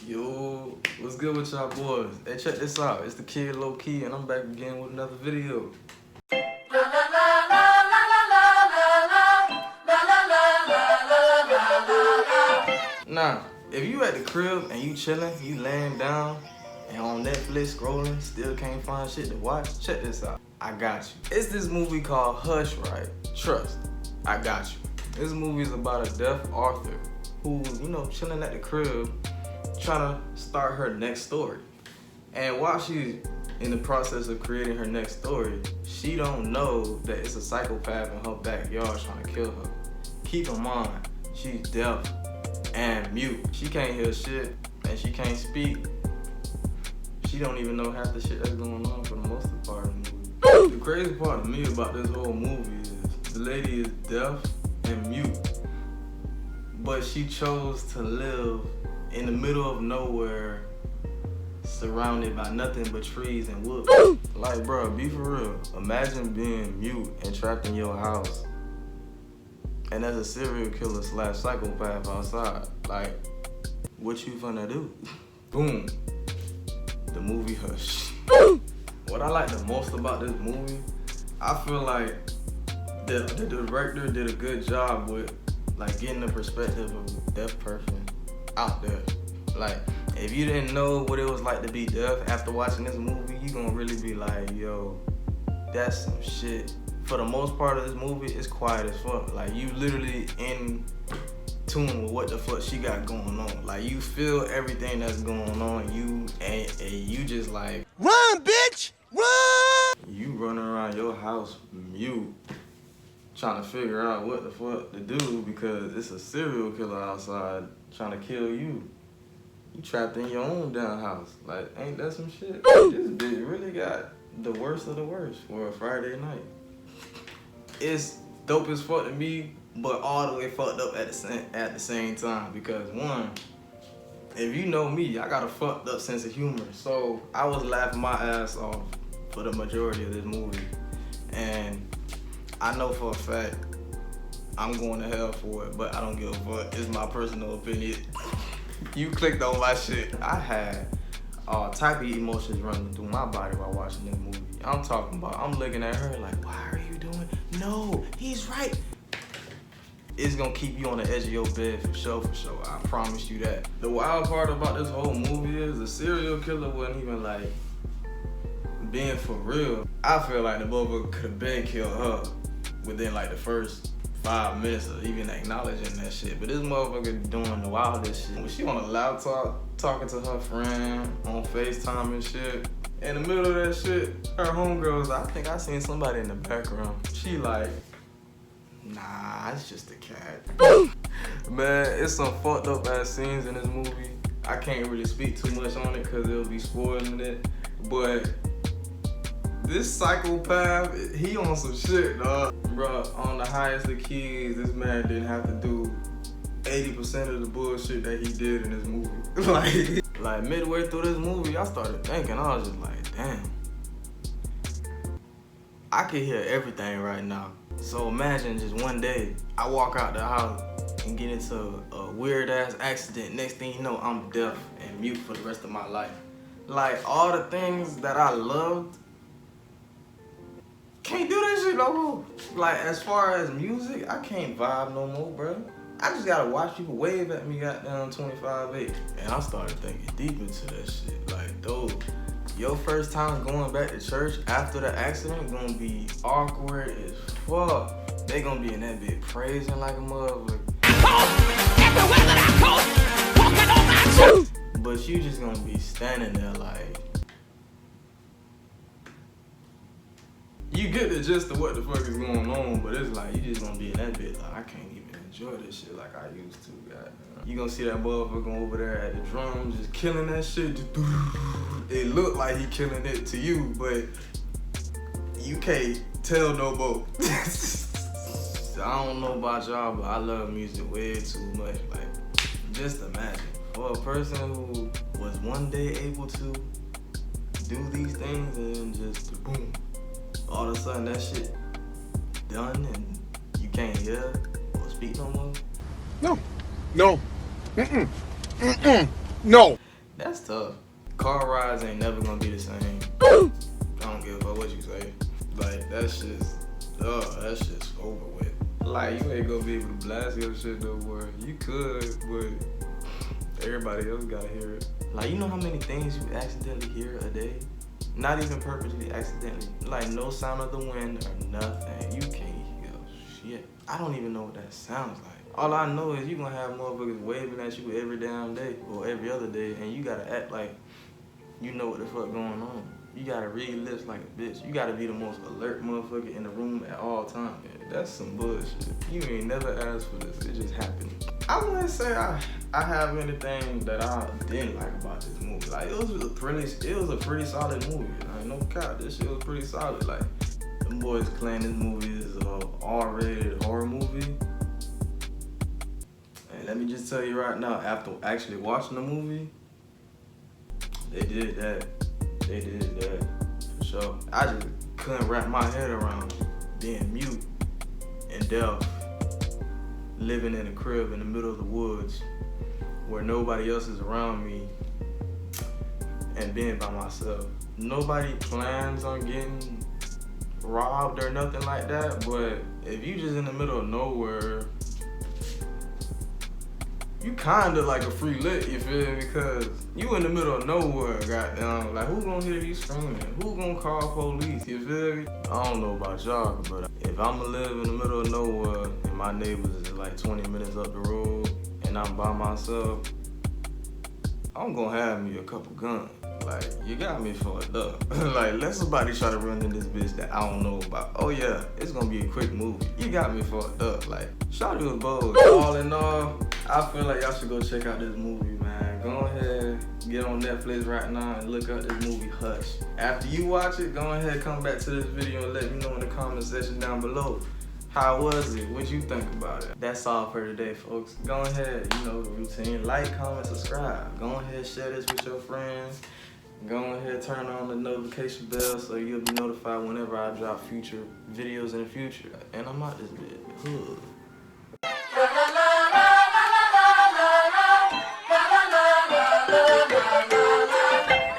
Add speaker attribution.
Speaker 1: Yo, what's good with y'all boys? Hey, check this out. It's the kid Lowkey, and I'm back again with another video. Now, if you at the crib and you chilling, you laying down, and on Netflix scrolling, still can't find shit to watch, check this out. I got you. It's this movie called Hush, right? Trust, I got you. This movie is about a deaf author who, chilling at the crib, trying to start her next story. And while she's in the process of creating her next story, she don't know that it's a psychopath in her backyard trying to kill her. Keep in mind, she's deaf and mute. She can't hear shit and she can't speak. She don't even know half the shit that's going on for the most part of the movie. The crazy part to me about this whole movie is the lady is deaf and mute, but she chose to live in the middle of nowhere, surrounded by nothing but trees and woods. Like, bro, be for real. Imagine being mute and trapped in your house, and there's a serial killer / psychopath outside. Like, what you finna do? Boom. The movie Hush. What I like the most about this movie, I feel like the director did a good job with getting the perspective of a deaf person out there. Like, if you didn't know what it was like to be deaf after watching this movie, you gonna really be like, yo, that's some shit. For the most part of this movie, it's quiet as fuck. Like, you literally in tune with what the fuck she got going on. Like, you feel everything that's going on. And you just like,
Speaker 2: run, bitch, run!
Speaker 1: You running around your house mute, trying to figure out what the fuck to do because it's a serial killer outside trying to kill you. You trapped in your own damn house. Like, ain't that some shit? This bitch really got the worst of the worst for a Friday night. It's dope as fuck to me, but all the way fucked up at the same time. Because one, if you know me, I got a fucked up sense of humor. So I was laughing my ass off for the majority of this movie. And I know for a fact I'm going to hell for it, but I don't give a fuck. It's my personal opinion. You clicked on my shit. I had all type of emotions running through my body while watching this movie. I'm talking about, I'm looking at her like, why are you doing? No, he's right. It's gonna keep you on the edge of your bed for sure, I promise you that. The wild part about this whole movie is the serial killer wasn't even being for real. I feel like the motherfucker could have been killed her within the first 5 minutes of even acknowledging that shit. But this motherfucker doing the wildest shit. When she on a laptop talking to her friend on FaceTime and shit, in the middle of that shit, her homegirls, I think I seen somebody in the background. She like, nah, it's just a cat. Man, it's some fucked up ass scenes in this movie. I can't really speak too much on it because it'll be spoiling it. But this psychopath, he on some shit, dog. Bruh, on the highest of keys, this man didn't have to do 80% of the bullshit that he did in this movie. like midway through this movie, I started thinking, I was just like, damn. I can hear everything right now. So imagine just one day, I walk out the house and get into a weird ass accident. Next thing you know, I'm deaf and mute for the rest of my life. Like, all the things that I loved, can't do that shit no more. Like, as far as music, I can't vibe no more, bro. I just gotta watch people wave at me goddamn 25-8. And I started thinking deep into that shit. Like, dude, your first time going back to church after the accident gonna be awkward as fuck. They gonna be in that bitch praising like a motherfucker. But you just gonna be standing there like, you get the gist of what the fuck is going on, but it's like, you just gonna be in that bitch like, I can't even enjoy this shit like I used to, goddamn. You gonna see that motherfucker over there at the drums just killing that shit. It look like he killing it to you, but you can't tell no more. I don't know about y'all, but I love music way too much. Like, just imagine, for a person who was one day able to do these things and just boom, all of a sudden that shit done and you can't hear or speak no more.
Speaker 2: No. No. No.
Speaker 1: That's tough. Car rides ain't never gonna be the same. I don't give a fuck what you say. Like, that's just over with. Like, you ain't gonna be able to blast your shit no more. You could, but everybody else gotta hear it. Like, you know how many things you accidentally hear a day? Not even purposely, accidentally. Like, no sound of the wind or nothing. You can't hear shit. I don't even know what that sounds like. All I know is you gonna have motherfuckers waving at you every damn day or every other day, and you gotta act like you know what the fuck going on. You gotta read lips like a bitch. You gotta be the most alert motherfucker in the room at all times. That's some bullshit. You ain't never asked for this. It just happened. I wouldn't say I have anything that I didn't like about this movie. Like, it was a pretty solid movie. Like, no cap, this shit was pretty solid. Like, them boys claim this movie is an R-rated horror movie. And let me just tell you right now, after actually watching the movie, they did that. They did that, for sure. I just couldn't wrap my head around being mute and deaf, living in a crib in the middle of the woods where nobody else is around me, and being by myself. Nobody plans on getting robbed or nothing like that, but if you just in the middle of nowhere, you kinda like a free lick, you feel me? Because you in the middle of nowhere, goddamn. Like, who gonna hear you screaming? Who gonna call police, you feel me? I don't know about y'all, but if I'ma live in the middle of nowhere and my neighbors is like 20 minutes up the road and I'm by myself, I'm gonna have me a couple guns. Like, you got me fucked up. Like, let somebody try to run in this bitch that I don't know about. Oh yeah, it's gonna be a quick movie. You got me fucked up. Like, shawty was bold. All in all, I feel like y'all should go check out this movie, man. Go ahead, get on Netflix right now and look up this movie, Hush. After you watch it, go ahead, come back to this video and let me know in the comment section down below. How was it? What you think about it? That's all for today, folks. Go ahead, you know the routine. Like, comment, subscribe. Go ahead, share this with your friends. Go ahead, turn on the notification bell so you'll be notified whenever I drop future videos in the future. And I'm out this bit.